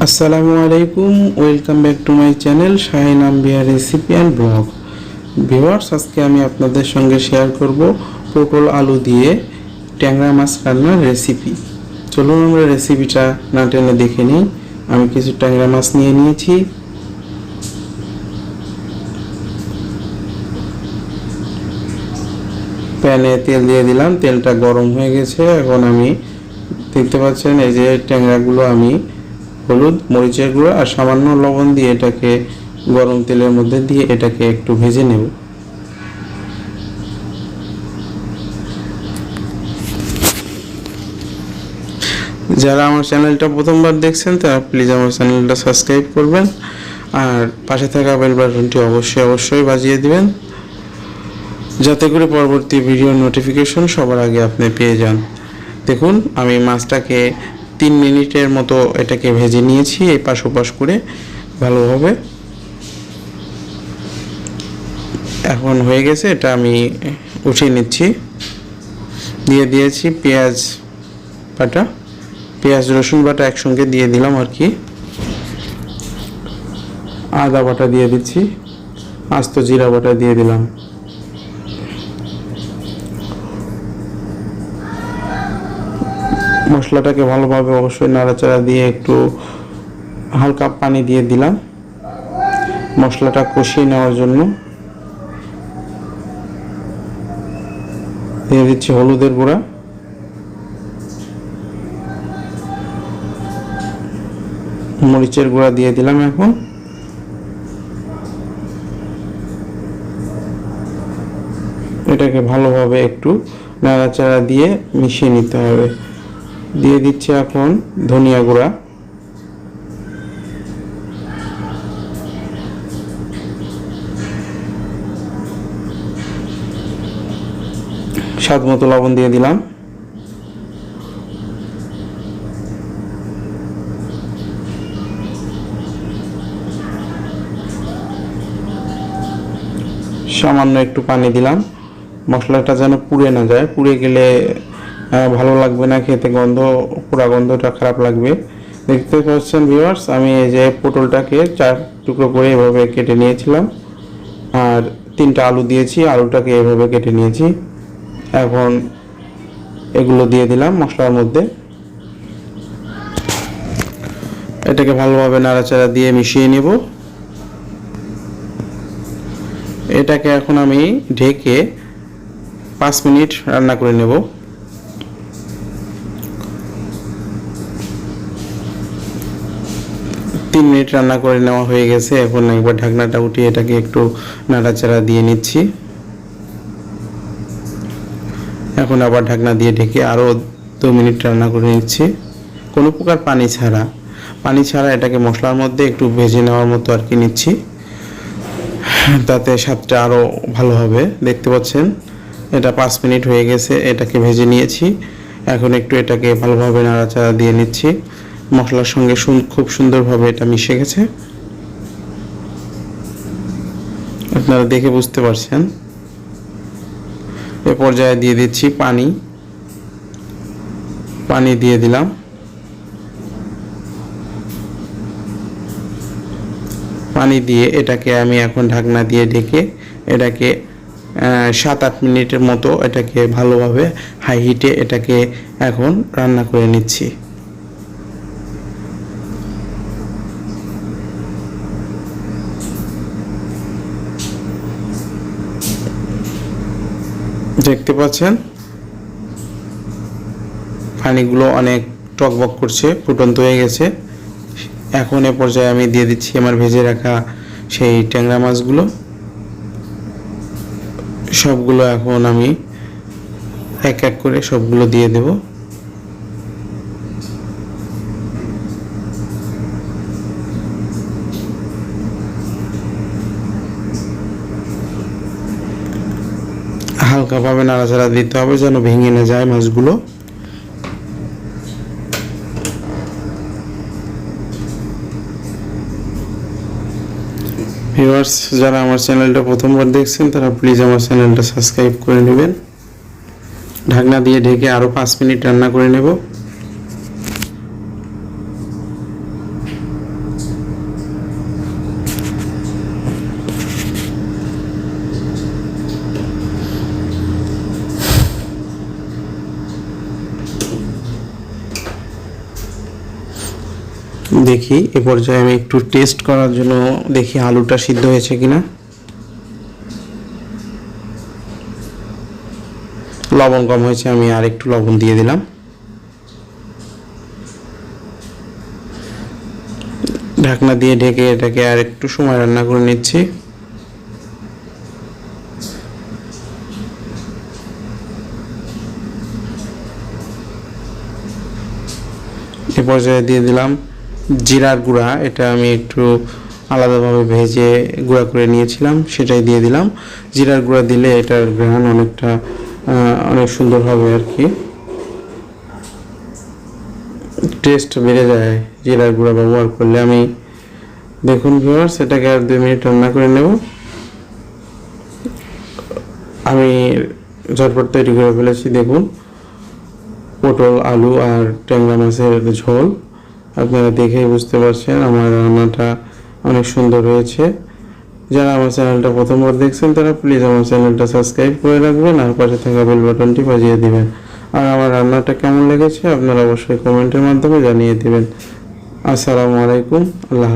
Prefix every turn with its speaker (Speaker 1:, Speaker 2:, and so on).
Speaker 1: আসসালামু আলাইকুম, welcome back to my channel Shahin Ambia recipe and blog. Viewers, আজকে আমি আপনাদের সঙ্গে শেয়ার করব পটল আলু দিয়ে ট্যাংরা মাছ রান্নার রেসিপি। চলুন আমরা রেসিপিটা না টেনে দেখে নিই। আমি কিছু ট্যাংরা মাছ নিয়ে নিয়েছি। প্যানে তেল দিয়ে দিলাম, তেলটা গরম হয়ে গেছে। এখন আমি দেখতে পাচ্ছেন এই যে ট্যাংরাগুলো আমি হলুদ, মরিচের গুঁড়ো আর সামান্য লবণ দিয়ে এটাকে গরম তেলের মধ্যে দিয়ে এটাকে একটু ভেজে নেব। যারা আমার চ্যানেলটা প্রথমবার দেখছেন তারা প্লিজ আমার চ্যানেলটা সাবস্ক্রাইব করবেন আর পাশে থাকা বেল বাটনটি অবশ্যই বাজিয়ে দিবেন, যাতে করে পরবর্তী ভিডিও নোটিফিকেশন সবার আগে আপনি পেয়ে যান। দেখুন, আমি মাছটাকে 3 মিনিটের মতো এটাকে ভেজে নিয়েছি এই পাশ ওপাশ করে ভালোভাবে। এখন হয়ে গেছে, এটা আমি উঠিয়ে নিচ্ছি। দিয়ে দিয়েছি পেঁয়াজ বাটা, পেঁয়াজ রসুন বাটা একসঙ্গে দিয়ে দিলাম আর কি। আদা বাটা দিয়ে দিচ্ছি, আস্ত জিরা বাটা দিয়ে দিলাম। মশলাটাকে ভালোভাবে অবশ্যই নাড়াচাড়া দিয়ে একটু হালকা পানি দিয়ে দিলাম মশলাটা কষিয়ে নেওয়ার জন্য। দিয়ে দিচ্ছি হলুদের গুঁড়া, মরিচের গুঁড়া দিয়ে দিলাম। এখন এটাকে ভালোভাবে একটু নাড়াচাড়া দিয়ে মিশিয়ে নিতে হবে। দিয়ে দিচ্ছি এখন ধনিয়া গুঁড়া, স্বাদ মতো লবণ দিয়ে দিলাম। সামান্য একটু পানি দিলাম, মশলাটা যেন পুড়ে না যায়। পুড়ে গেলে ভালো লাগবে না খেতে, পোড়া গন্ধটা খারাপ লাগবে। দেখতে পাচ্ছেন ভিউয়ার্স, আমি এই যে পটলটাকে 4 টুকরো করে এভাবে কেটে নিয়েছিলাম আর 3টা আলু দিয়েছি, আলুটাকে এভাবে কেটে নিয়েছি। এখন এগুলো দিয়ে দিলাম মশলার মধ্যে। এটাকে ভালোভাবে নাড়াচাড়া দিয়ে মিশিয়ে নেব। এটাকে এখন আমি ঢেকে 5 মিনিট রান্না করে নেব। 3 মিনিট রান্না করে নেওয়া হয়ে গেছে। এখন একবার ঢাকনাটা উঠিয়ে এটাকে একটু নাড়াচাড়া দিয়ে নিচ্ছি। এখন আবার ঢাকনা দিয়ে ঢেকে আরও 2 মিনিট রান্না করে নিচ্ছি, কোনো প্রকার পানি ছাড়া এটাকে মশলার মধ্যে একটু ভেজে নেওয়ার মতো আর কি নিচ্ছি, তাতে স্বাদটা আরও ভালো হবে। দেখতে পাচ্ছেন এটা 5 মিনিট হয়ে গেছে, এটাকে ভেজে নিয়েছি। এখন একটু এটাকে ভালোভাবে নাড়াচাড়া দিয়ে নিচ্ছি। মশলার সঙ্গে খুব সুন্দরভাবে এটা মিশে গেছে, আপনারা দেখে বুঝতে পারছেন। এ পর্যায়ে দিয়ে দিচ্ছি পানি দিয়ে দিলাম। পানি দিয়ে এটাকে আমি এখন ঢাকনা দিয়ে ঢেকে এটাকে 7-8 মিনিটের মতো এটাকে ভালোভাবে হাই হিটে এটাকে এখন রান্না করে নিচ্ছি। দেখতে পাচ্ছেন পানিগুলো অনেক টকবক করছে, ফুটন্ত হয়ে গেছে। এখন এ পর্যায়ে আমি দিয়ে দিচ্ছি আমার ভেজে রাখা সেই ট্যাংরা মাছগুলো। সবগুলো এখন আমি এক এক করে সবগুলো দিয়ে দেব। হালকাভাবে নাড়াচাড়া দিতে হবে যেন ভেঙে না যায় মাছগুলো। ভিউয়ার্স, যারা আমার চ্যানেলটা প্রথমবার দেখছেন তারা প্লিজ আমার চ্যানেলটা সাবস্ক্রাইব করে নেবেন। ঢাকনা দিয়ে ঢেকে আরও 5 মিনিট রান্না করে নেব। দেখি এ পর্যায়ে আমি একটু টেস্ট করার জন্য দেখি আলুটা সিদ্ধ হয়েছে কিনা। লবণ কম হয়েছে, আমি আর একটু লবণ দিয়ে দিলাম। ঢাকনা দিয়ে ঢেকে এটাকে আর একটু সময় রান্না করে নিচ্ছি। এ পর্যায়ে দিয়ে দিলাম জিরার গুঁড়া। এটা আমি একটু আলাদাভাবে ভেজে গুঁড়া করে নিয়েছিলাম, সেটাই দিয়ে দিলাম। জিরার গুঁড়া দিলে এটার ঘ্রাণ অনেক সুন্দর হবে আর কি, টেস্ট বেড়ে যায় জিরার গুঁড়া ব্যবহার করলে। আমি দেখুন ভিউয়ার্স, এটাকে আর 2 মিনিট রান্না করে নেব। আমি ঝটপট তৈরি করে ফেলেছি। দেখুন, পটল, আলু আর ট্যাংরা মাছের ঝোল। আপনারা দেখেই বুঝতে পারছেন আমার রান্নাটা অনেক সুন্দর হয়েছে। যারা আমার চ্যানেলটা প্রথমবার দেখছেন তারা প্লিজ আমার চ্যানেলটা সাবস্ক্রাইব করে রাখবেন আর পাশে থাকা বেল বাটনটি বাজিয়ে দিবেন। আর আমার রান্নাটা কেমন লেগেছে আপনারা অবশ্যই কমেন্টের মাধ্যমে জানিয়ে দিবেন। আসসালামু আলাইকুম, আল্লাহ।